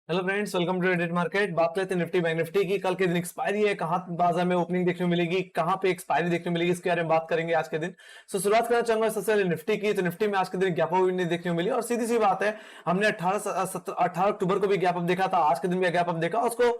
Hello friends, welcome to traded market. बात करते हैं निफ्टी बैंक निफ्टी की। कल के दिन एक्सपायरी है, कहां बाजार में ओपनिंग देखने को मिलेगी, कहां पे एक्सपायरी देखने को मिलेगी, इसके बारे में बात करेंगे आज के दिन। शुरुआत करना चाहूंगा सबसे पहले निफ्टी की। तो निफ्टी में आज के दिन गैप अप देखने को मिली और सीधी सी बात है, हमने 18 अक्टूबर को भी गैप अप देखा था, आज के दिन भी गैप अप देखा। उसको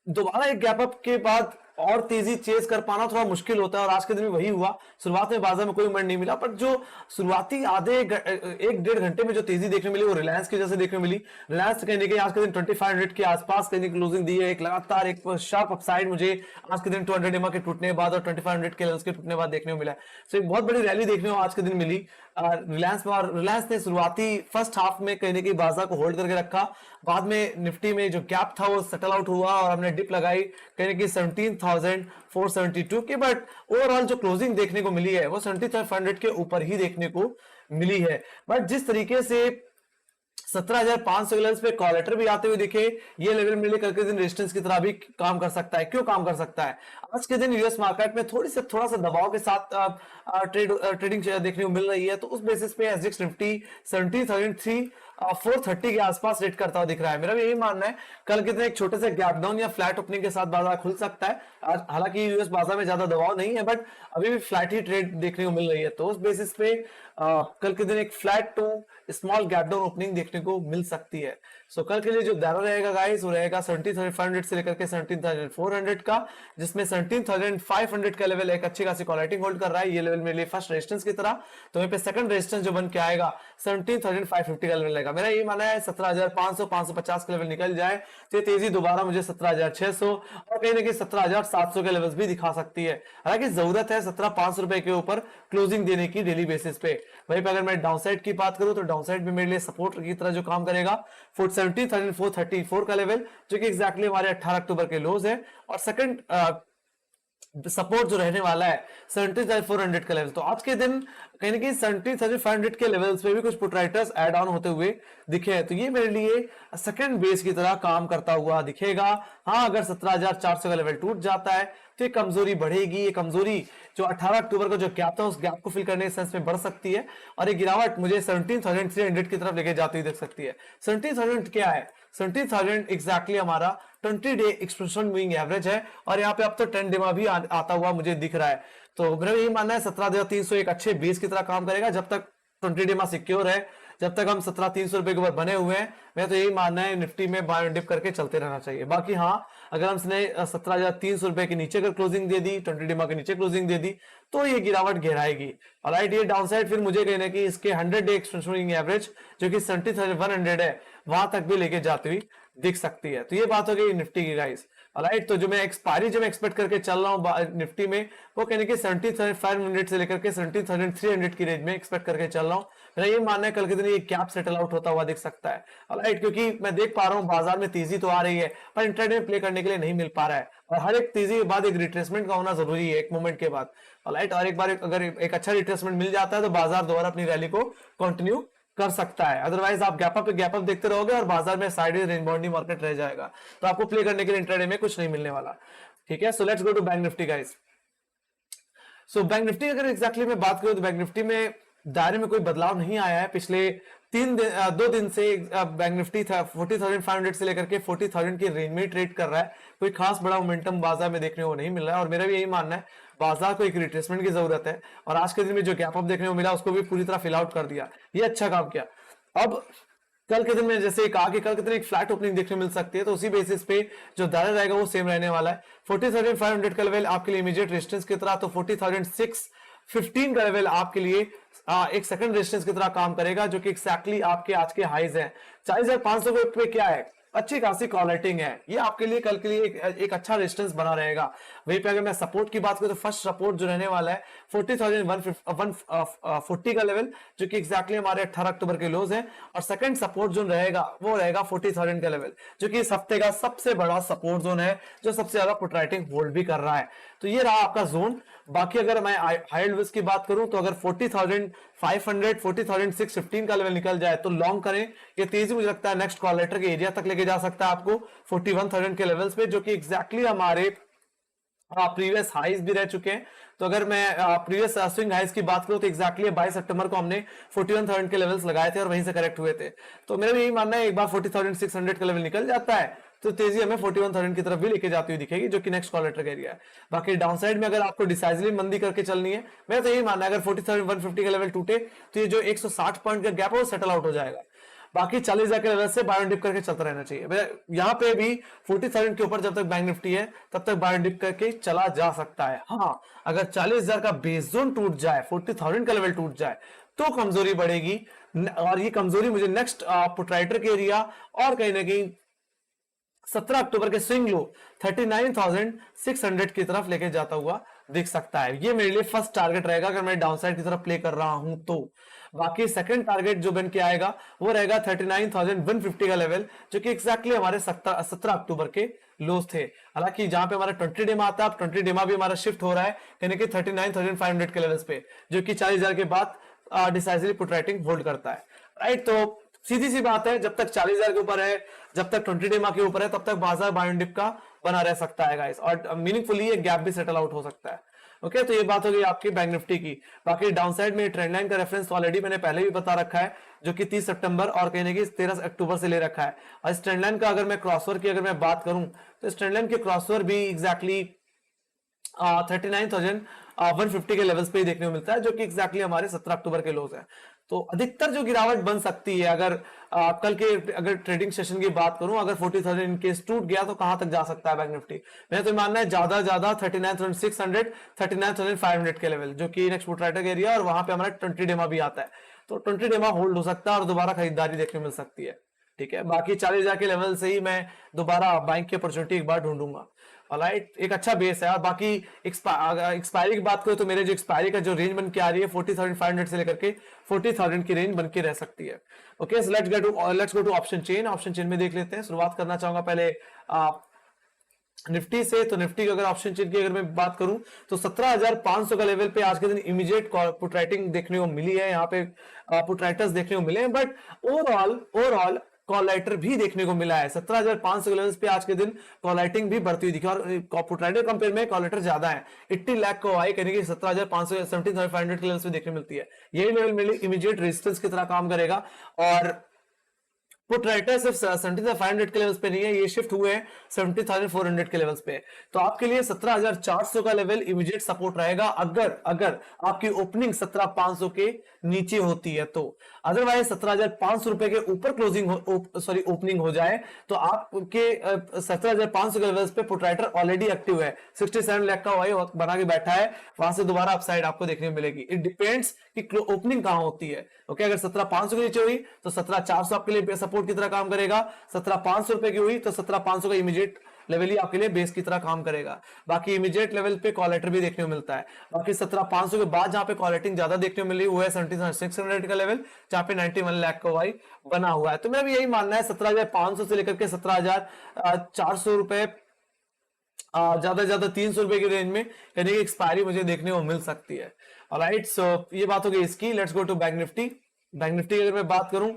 दोबारा एक गैप अप के बाद और तेजी चेज कर पाना थोड़ा मुश्किल होता है और आज के दिन में वही हुआ। शुरुआत में बाजार में कोई मूवमेंट नहीं मिला, पर जो शुरुआती एक डेढ़ घंटे में जो तेजी देखने मिली वो रिलायंस की वजह से देखने मिली। रिलायंस कहने के आज के दिन 2500 के आसपास कहने की क्लोजिंग दी है। एक लगातार एक शार्प अपसाइड मुझे आज के दिन 200 EMA के टूटने के बाद और 2500 के लेवल्स के टूटने के बाद देखने को मिला। तो एक बहुत बड़ी रैली देखने को आज के दिन मिली रिलायंस में। और रिलायंस ने शुरुआती फर्स्ट हाफ में कहने की बाजार को होल्ड करके रखा। बाद में निफ्टी में जो गैप था वो सेटल आउट हुआ और हमने डिप लगाई कहने की 17,472 के। बट ओवरऑल जो क्लोजिंग देखने को मिली है वो 17,500 के ऊपर ही देखने को मिली है। बट जिस तरीके से 17,500 लेवल्स पे कॉलेटर भी आते हुए दिखे, ये लेवल मिले कल के दिन रेजिस्टेंस की तरह भी काम कर सकता है। क्यों काम कर सकता है? आज के दिन यूएस मार्केट में थोड़ा सा दबाव के साथ ट्रेडिंग देखने को मिल रही है। तो उस बेसिस पे एसजीएक्स निफ्टी 17,430 के आसपास रेट करता हुआ दिख रहा है। मेरा भी यही मानना है कल के दिन एक छोटे से गैप डाउन या फ्लैट ओपनिंग के साथ बाजार खुल सकता है। आज हालांकि यूएस बाजार में ज्यादा दबाव नहीं है, बट अभी भी फ्लैट ही ट्रेड देखने को मिल रही है। तो उस बेसिस पे कल के दिन एक flat to small gap down opening देखने को मिल सकती है। सो कल के लिए जो दायरा रहेगा गाइस वो रहेगा 17,500 से लेकर के 17,400 का, जिसमें 17,500 का लेवल एक अच्छी खासी क्वालिटी होल्ड कर रहा है। ये लेवल मेरे लिए फर्स्ट रेजिस्टेंस की तरह, तो वहीं पे सेकंड रेजिस्टेंस जो बन के आएगा 17,550 का लेवल रहेगा। मेरा ये मानना है 17,500 550 का लेवल निकल जाए तो तेजी दोबारा मुझे 17,600 और कहीं ना कहीं 17,700 के लेवल्स भी दिखा सकती है। हालांकि जरूरत है 17,500 रुपए के ऊपर क्लोजिंग देने की डेली बेसिस पे। वहीं पे अगर मैं डाउनसाइड की बात करूं तो डाउनसाइड भी मेरे लिए सपोर्ट की तरह जो काम करेगा 17,434 का लेवल, जो कि एग्जैक्टली हमारे 18 अक्टूबर के लोज है। और सेकंड सपोर्ट जो रहने वाला है 17,400 का लेवल। तो आज के दिन कहीं ना कहीं 17,500 के लेवल्स पे भी कुछ पुट राइटर्स ऐड ऑन होते हुए दिखे हैं। तो ये मेरे लिए सेकंड बेस की तरह काम करता हुआ दिखेगा। हाँ, अगर 17,400 का लेवल टूट जाता है तो ये कमजोरी बढ़ेगी। ये कमजोरी जो 18 अक्टूबर का जो गैप था उस गैप को फिल करने के सेंस में बढ़ सकती है और ये गिरावट मुझे 17,300 की तरफ लेके जाती हुई देख सकती है। 17,000 क्या है? 17,000 एग्जैक्टली हमारा 20 डे एक्सपेंशन मूविंग एवरेज है और यहाँ पे अब तो 10 डेमा भी आता हुआ मुझे दिख रहा है। तो मेरा यही मानना है 17,300 एक अच्छे बेस की तरह काम करेगा जब तक 20 डेमा सिक्योर है, जब तक हम 17,300 रुपए के ऊपर बने हुए हैं। मैं तो यही मानना है निफ्टी में बाय डिप करके चलते रहना चाहिए। बाकी हाँ, अगर हमने 17,300 रुपए के नीचे अगर क्लोजिंग दे दी, 20 डेमा के नीचे क्लोजिंग दे दी तो ये गिरावट गहराएगी। और राइट, ये डाउनसाइड फिर मुझे कहना है कि इसके 100 डे एक्सपेंशन एवरेज जो कि 70,100 है वहां तक भी लेके जाती हुई दिख सकती है। तो ये बात हो गई निफ्टी की गाइस। राइट, तो जो मैं एक्सपायरी जो मैं एक्सपेक्ट करके चल रहा हूँ निफ्टी में वो कहने की 17,500 से लेकर के 17,300 की रेंज में एक्सपेक्ट करके चल रहा हूँ। मेरा ये मानना है कल के दिन ये कैप सेटल आउट होता हुआ दिख सकता है। राइट, क्योंकि मैं देख पा रहा हूँ बाजार में तेजी तो आ रही है पर इंट्राडे में प्ले करने के लिए नहीं मिल पा रहा है और हर एक तेजी के बाद एक रिट्रेसमेंट का होना जरूरी है एक मोमेंट के बाद। राइट, और एक बार अगर एक अच्छा रिट्रेसमेंट मिल जाता है तो बाजार दोबारा अपनी रैली को कंटिन्यू कर सकता है। अदरवाइज आप गैप अप पे गैप अप देखते रहोगे और बाजार में साइडवेज रेंज बाउंडिंग मार्केट रह जाएगा, तो आपको प्ले करने के लिए इंट्राडे में कुछ नहीं मिलने वाला। ठीक है, so let's go to bank nifty guys. So bank nifty अगर एग्जैक्टली मैं बात करूं तो बैंक निफ्टी में दायरे में कोई बदलाव नहीं आया है। पिछले 2 दिन से बैंक निफ्टी था 40,500 से लेकर के 40,000 की रेंज में ट्रेड कर रहा है। कोई खास बड़ा मोमेंटम बाजार में देखने को नहीं मिल रहा है और मेरा भी यही मानना है बाजार को एक रिट्रेसमेंट की जरूरत है। और आज के दिन में जो गैप अप देखने को मिला उसको भी पूरी तरह फिल आउट कर दिया, ये अच्छा काम किया। अब कल के दिन में जैसे कहा कि कल के दिन एक फ्लैट ओपनिंग देखने मिल सकती है, तो उसी बेसिस पे जो दायरा रहेगा वो सेम रहने वाला है। 40,500 का लेवल आपके लिए इमीडिएट रेजिस्टेंस की तरह, तो 40,615 का लेवल आपके लिए एक सेकंड रेजिस्टेंस की तरह काम करेगा, जो कि एक्जैक्टली आपके आज के हाईज हैं। 40,500 पे क्या है? अच्छी खासी कॉल रेटिंग है, ये आपके लिए कल के लिए एक अच्छा रेजिस्टेंस बना रहेगा। वहीं पे अगर मैं सपोर्ट की बात करूं तो फर्स्ट सपोर्ट जो रहने वाला है 40,140 का लेवल, जो कि एग्जैक्टली हमारे 18 अक्टूबर के लोज है। और सेकंड सपोर्ट जोन रहेगा वो रहेगा 40,000 का लेवल, जो कि इस हफ्ते का सबसे बड़ा सपोर्ट जोन है, जो सबसे ज्यादा पुट राइटिंग होल्ड भी कर रहा है। तो ये रहा आपका जोन। बाकी अगर मैं हाई लेवल्स की बात करूं तो अगर 40,500 40,615 का लेवल निकल जाए तो लॉन्ग करें। ये तेजी मुझे लगता है नेक्स्ट कॉल लेटर के एरिया तक लेके जा सकता है आपको 41,000 के लेवल्स पे, जो कि एग्जैक्टली हमारे प्रीवियस हाईज भी रह चुके हैं। तो अगर मैं प्रीवियस स्विंग हाईज की बात करूं तो एक्जैक्टली 22 सितंबर को हमने 41,000 के लेवल्स लगाए थे और वहीं से करेक्ट हुए थे। तो मेरा भी यही मानना है, एक बार 40,600 का लेवल निकल जाता है तो तेजी हमें 41,000 की तरफ भी लेके जाती हुई दिखेगी, जो कि नेक्स्ट कॉल लेटर एरिया है। बाकी डाउन साइड में अगर आपको डिसाइसिवली मंदी करके चलनी है, मैं तो यही मानना है अगर 40,150 का लेवल टूटे तो ये जो 160 पॉइंट का गैप है वो सेटल आउट हो जाएगा। बाकी 40,000 के लेवल से बाय एंड डिप करके चलता रहना चाहिए। यहाँ पे भी 40,000 के ऊपर जब तक बैंक निफ्टी है तब तक बाय एंड डिप करके चला जा सकता है। हाँ, अगर 40,000 का बेस जोन टूट जाए, 40,000 का लेवल टूट जाए तो कमजोरी बढ़ेगी, और ये कमजोरी मुझे नेक्स्ट पुटराइटर के एरिया और कहीं ना कहीं 17 अक्टूबर के स्विंग लो 39,600 की तरफ लेके जाता हुआ दिख सकता है। ये मेरे लिए फर्स्ट टारगेट रहेगा अगर मैं डाउन साइड की तरफ प्ले कर रहा हूं तो। बाकी सेकंड टारगेट जो बन के आएगा वो रहेगा 39,150 का लेवल, जो कि एक्जैक्टली हमारे 17 अक्टूबर के लोस थे। हालांकि जहां पे हमारा 20 डेमा आता है, अब 20 डेमा भी हमारा शिफ्ट हो रहा है यानी कि 39,500 के लेवल्स पे, जो कि 40,000 के बाद डिसाइसिवली पुट राइटिंग होल्ड करता है। राइट, तो सीधी सी बात है, जब तक 40,000 के ऊपर है, जब तक 20 डेमा के ऊपर है, तब तक बाजार बाय एंड डिप का बना रह सकता है गाइस, और मीनिंगफुली ये गैप भी सेटल आउट हो सकता है। ओके, तो ये बात हो गई आपकी बैंक निफ्टी की। बाकी डाउन साइड में ट्रेंड लाइन का रेफरेंस ऑलरेडी मैंने पहले भी बता रखा है, जो कि 30 सितंबर और कहीं ना कहीं 13 अक्टूबर से ले रखा है। और इस ट्रेंड लाइन का अगर मैं क्रॉसओवर की अगर मैं बात करूं तो इस ट्रेंड लाइन के क्रॉसओवर भी एग्जैक्टली 39,150 के लेवल्स पे ही देखने को मिलता है, जो कि एग्जैक्टली हमारे 17 अक्टूबर के लोज है। तो अधिकतर जो गिरावट बन सकती है, अगर कल के अगर ट्रेडिंग सेशन की बात करूं, अगर 40,000 इन केस टूट गया तो कहां तक जा सकता है बैंक निफ्टी? मेरा तो मानना है ज्यादा ज्यादा 39,600 39,500 के लेवल, जो कि नेक्स्ट ट्राइटर एरिया, और वहां पे हमारा 20 डेमा भी आता है। तो 20 डेमा होल्ड हो सकता है और दोबारा खरीदारी देखने मिल सकती है। ठीक है, बाकी 40,000 के लेवल से ही मैं दोबारा बाइंग की अपॉर्चुनिटी एक बार ढूंढूंगा। ऑलराइट, एक अच्छा बेस है। और बाकी एक्सपायरी की बात करें तो मेरे जो एक्सपायरी का जो रेंज बन के आ रही है 40,500 से लेकर के 40,000 की रेंज बन के रह सकती है। Okay, so let's go to option chain. Option chain में देख लेते हैं। शुरुआत करना चाहूंगा पहले निफ्टी से। तो निफ्टी की अगर ऑप्शन चेन की अगर मैं बात करूं तो 17,500 का लेवल पे आज के दिन इमीडिएट पुट राइटिंग देखने को मिली है। यहाँ पे पुट राइटर्स देखने को मिले हैं, बट ओवरऑल कॉल राइटर भी देखने को मिला है। 17,500 के लेवल्स पे आज के दिन कॉल राइटिंग भी बढ़ती हुई दिखी, और पुट राइटर कंपेयर में कॉल राइटर ज्यादा है। 80 लाख को आई कहने की 17,500 17,500 के लेवल्स पे देखने मिलती है। यही लेवल मेरे लिए इमीडिएट रेजिस्टेंस की तरह काम करेगा। और पुट राइटर सिर्फ 70,500 के लेवल्स पे नहीं है, ये शिफ्ट हुए हैं 70,400 के लेवल्स पे। तो आपके लिए 17,400 का लेवल इमीडिएट सपोर्ट रहेगा अगर आपकी ओपनिंग 17,500 के नीचे होती है तो। अदरवाइज 17,500 रुपए के ऊपर क्लोजिंग ओपनिंग हो जाए तो आपके 17,500 के लेवल्स पे पुट राइटर ऑलरेडी एक्टिव है। 67 लाख का वाई बना के बैठा है, वहां से दोबारा अपसाइड आपको देखने को मिलेगी। इट डिपेंड्स कि ओपनिंग कहां होती है। ओके, अगर 17,500 के नीचे हुई तो 17,400 आपके लिए सपोर्ट की तरह काम करेगा। 17,500 रुपए की हुई तो 17,500 का इमीडिएट लेवल ही आपके लिए बेस की तरह काम करेगा। बाकी इमीडिएट लेवल पे कॉल लेटर भी देखने को मिलता है। बाकी 17,500 के बाद जहां पे कॉल रेटिंग ज्यादा देखने को मिली वो है 17,600 का लेवल, जहां पे 91 लाख का वाई बना हुआ है। तो मेरा भी यही मानना है 17,500 से लेकर के 17,400 रुपए, ज्यादा 300 रुपए की रेंज में यानी कि एक्सपायरी मुझे देखने को मिल सकती है। ऑलराइट, सो ये बात हो गई इसकी। Let's go to bank nifty. Bank nifty की अगर मैं बात करूं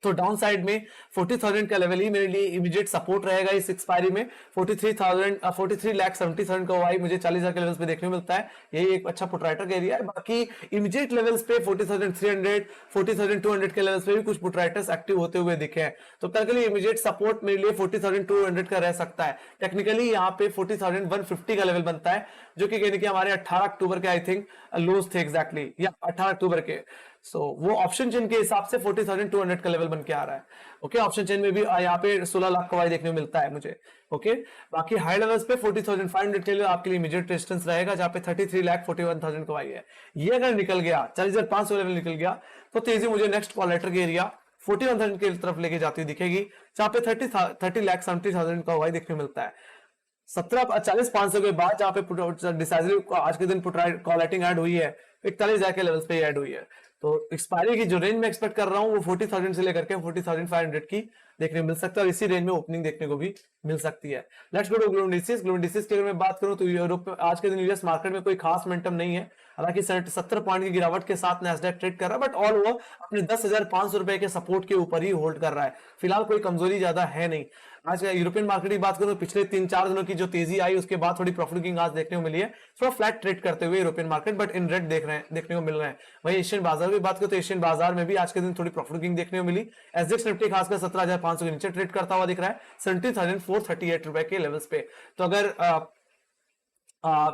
तो डाउन साइड में 40,000 का लेवल ही मेरे लिए इमीडिएट सपोर्ट रहेगा। इस एक्सपायरी में 43,70,000 का वाई मुझे 40,000 के लेवल्स पे देखने को मिलता है। यही एक अच्छा पुट राइटर का एरिया है। बाकी इमीडिएट लेवल्स पे 40,300 40,200 के लेवल्स पे भी कुछ पुट राइटर्स एक्टिव होते हुए दिखे हैं। तो कल के लिए इमीडिएट सपोर्ट मेरे लिए 40,200 का रह सकता है। टेक्निकली यहाँ पे 40,150 का लेवल बनता है, जो कि कहने की हमारे 18 अक्टूबर के आई थिंक लोज थे एग्जैक्टली, या 18 अक्टूबर के। वो ऑप्शन चेन के हिसाब से 40,200 का लेवल बन के आ रहा है। ओके, ऑप्शन चेन में भी यहाँ पे 16 लाख का वाई देखने को मिलता है मुझे। ओके, बाकी हाई लेवल्स पे 40,500 के लिए आपके लिए इमीडिएट रेजिस्टेंस रहेगा, जहां पे 33,41,000 का वाई है। ये अगर निकल गया 40,500 लेवल निकल गया तो तेजी मुझे नेक्स्ट कॉल लेटर के एरिया 41,000 की तरफ लेके जाती हुई दिखेगी, जहां पे 30,70,000 का वाई देखने को मिलता है। 40,500 के बाद जहां पे डिसाइसिव आज के दिन पुट कॉल राइटिंग ऐड हुई है 41,000 के लेवल्स पे ऐड हुई है। तो एक्सपायरी की जो रेंज में एक्सपेक्ट कर रहा हूं वो 40,000 से लेकर के 40,500 की देखने को मिल सकता है, और इसी रेंज में ओपनिंग देखने को भी मिल सकती है। Let's go to global indices. Global indices की अगर मैं बात करूं तो यूरोप आज के दिन यूएस मार्केट में कोई खास मोमेंटम नहीं है। हालांकि 70 पॉइंट की गिरावट के साथ नैस्डैक ट्रेड कर रहा है, बट ऑल ओवर अपने 10,500 रुपए के सपोर्ट के ऊपर ही होल्ड कर रहा है। फिलहाल कोई कमजोरी ज्यादा है नहीं। आज यूरोपियन मार्केट की बात करूं तो पिछले 3-4 दिनों की जो तेजी आई उसके बाद थोड़ी प्रॉफिट बुकिंग आज देखने को मिली है, थोड़ा फ्लैट ट्रेड करते हुए European market, but in red देखने को मिल रहे हैं। वही एशियन बाजार की बात करें तो एशियन बाजार में भी आज के दिन थोड़ी प्रॉफिट बुकिंग देखने को मिली। एसजेएक्स निफ्टी खासकर 17,500 के नीचे ट्रेड करता हुआ दिख रहा है 70,438 रुपए के लेवल्स पे। तो अगर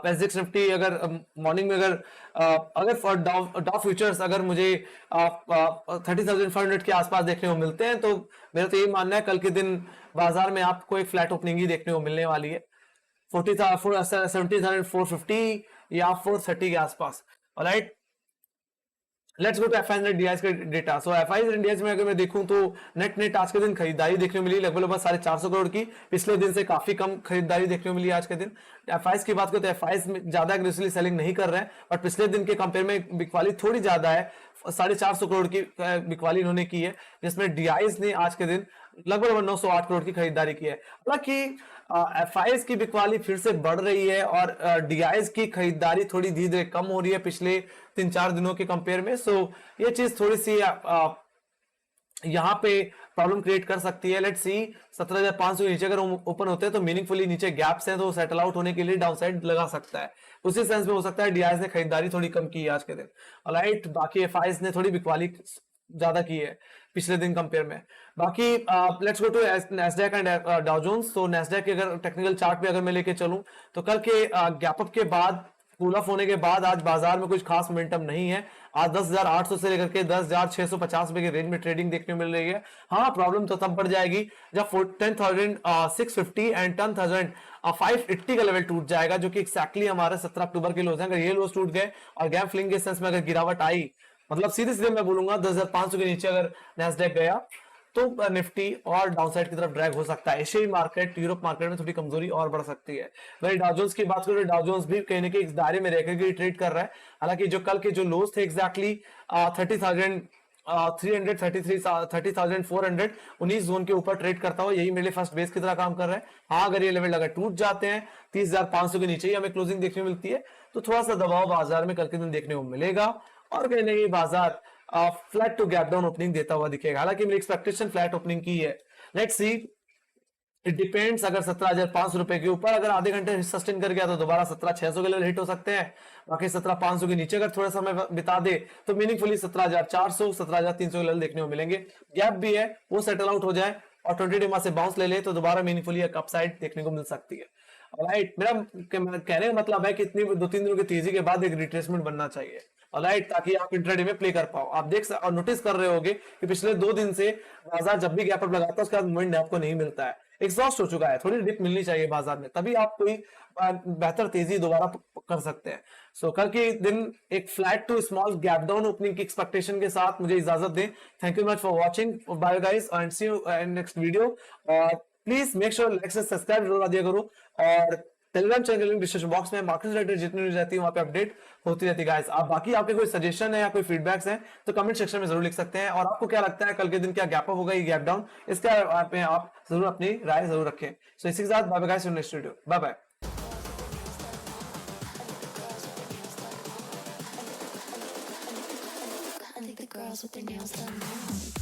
एसजेएक्स निफ्टी अगर मॉर्निंग में अगर फॉर डाउ फ्यूचर्स अगर मुझे 30,500 के आसपास देखने को मिलते हैं, तो मेरा तो यही मानना है कल के दिन बाजार में आपको एक फ्लैट ओपनिंग ही देखने को मिलने वाली है 70,450 या 430 के आसपास। Alright, let's go to FIIs and DIIs के डेटा। सो एफआईज एंड डीआईज में अगर मैं देखूं तो नेट आज के दिन खरीदारी देखने को मिली लगभग 450 करोड़ की, पिछले दिन से काफी कम खरीदारी देखने को मिली आज के दिन। एफआईज की बात करें तो एफआईज में ज्यादा एग्रेसिवली सेलिंग नहीं कर रहे हैं, और पिछले दिन के कंपेयर में बिकवाली थोड़ी ज्यादा है, 450 करोड़ की बिकवाली इन्होंने की है, जिसमें डीआईज ने आज के दिन लगभग 908 करोड़ की खरीदारी की है। हालांकि एफआईज की बिकवाली फिर से बढ़ रही है और डीआईज की खरीदारी थोड़ी धीरे धीरे कम हो रही है पिछले 3-4 दिनों के कंपेयर में। सो ये चीज थोड़ी सी यहाँ पे प्रॉब्लम क्रिएट कर सकती है। लेट्स सी 17,500 के नीचे अगर ओपन होते हैं तो मीनिंगफुली नीचे गैप्स हैं, तो सेटल आउट होने के लिए डाउन साइड लगा सकता है। उसी सेंस में हो सकता है डीआईज ने खरीदारी थोड़ी कम की है आज के दिन। ऑलराइट, बाकी एफआईज ने थोड़ी बिकवाली ज्यादा की है पिछले दिन कंपेयर में। बाकी let's go to Nasdaq and Dow Jones. तो नैस्डैक के अगर टेक्निकल चार्ट पे अगर मैं लेके चलूं तो कल के गैप अप के बाद, कूल ऑफ होने के बाद आज बाजार में कुछ खास मोमेंटम नहीं है। आज 10,800 से लेकर के 10,650 रुपए के रेंज में ट्रेडिंग देखने को मिल रही है। हाँ, प्रॉब्लम तो तब बढ़ जाएगी जब 10,650 एंड 10,580 का लेवल टूट जाएगा, जो कि एक्जैक्टली हमारे 17 अक्टूबर के लोज हैं। अगर ये लोज टूट गए और गैप फिलिंग के सेंस में अगर गिरावट आई, मतलब सीधे सीधे मैं बोलूंगा 10,500 के नीचे अगर नैस्डैक गया तो निफ्टी और डाउनसाइड की तरफ ड्रैग हो सकता है। एशियाई मार्केट, यूरोप मार्केट में थोड़ी कमजोरी और बढ़ सकती है। वही डाउ जोन्स की बात करें, डाउ जोन्स भी कहीं ना कहीं इस दायरे में रहकर के ट्रेड कर रहा है। हालांकि जो कल के जो लोज थे एक्जैक्टली 30,400 19 जोन के ऊपर ट्रेड करता हुआ, यही मेरे लिए फर्स्ट बेस की तरह काम कर रहा है। हाँ, अगर ये लेवल अगर टूट जाते हैं 30,500 के नीचे ही हमें क्लोजिंग देखने मिलती है, तो थोड़ा सा दबाव बाजार में कल के दिन देखने को मिलेगा और कहीं ना कहीं बाजार flat to gap down opening देता हुआ दिखेगा। हालांकि मेरी एक्सपेक्टेशन फ्लैट ओपनिंग की है। Let's see, it depends. अगर 17,500 रुपए के ऊपर अगर आधे घंटे सस्टेन कर गया तो दोबारा 17,600 के लेवल हिट हो सकते हैं। बाकी 17,500 के नीचे अगर थोड़ा समय बिता दे तो मीनिंगफुली 17,400 17,300 के लेवल देखने को मिलेंगे। गैप भी है, वो सेटल आउट हो जाए और 20 डे से बाउंस ले ले तो दोबारा मीनिंगफुली एक अपसाइड देखने को मिल सकती है। ऑलराइट, मेरा कहने का मतलब है कि इतनी 2-3 दिनों की तेजी के बाद एक रिट्रेसमेंट बनना चाहिए। ऑलराइट, ताकि आप इंट्राडे में प्ले कर पाओ। आप और नोटिस कर रहे होगे कि पिछले 2 दिन से बाजार जब भी गैप अप लगाता है उसके बाद मूवमेंट आपको नहीं मिलता है, एग्जॉस्ट हो चुका है। थोड़ी डिप मिलनी चाहिए बाजार में, तभी आप कोई बेहतर तेजी दोबारा कर सकते हैं। सो कल के दिन एक flat to small gap down opening की एक्सपेक्टेशन के साथ मुझे इजाजत दें। Thank you much for watching, bye guys and see you in next video. और प्लीज मेक श्योर लाइक से सब्सक्राइब जरूर दिया करो, और Telegram channel link description box में मार्केट रिलेटेड जितनी न्यूज रहती है वहां पे अपडेट होती रहती है गाइस। आप बाकी आपके कोई सजेशन है या कोई फीडबैक्स हैं तो कमेंट सेक्शन में जरूर लिख सकते हैं। और आपको क्या लगता है कल के दिन क्या गैप अप होगा, ये गैप डाउन, इसके आप जरूर अपनी राय जरूर रखें। सो इसी के साथ bye bye guys, next video, bye bye. I think the girls with their nails done now.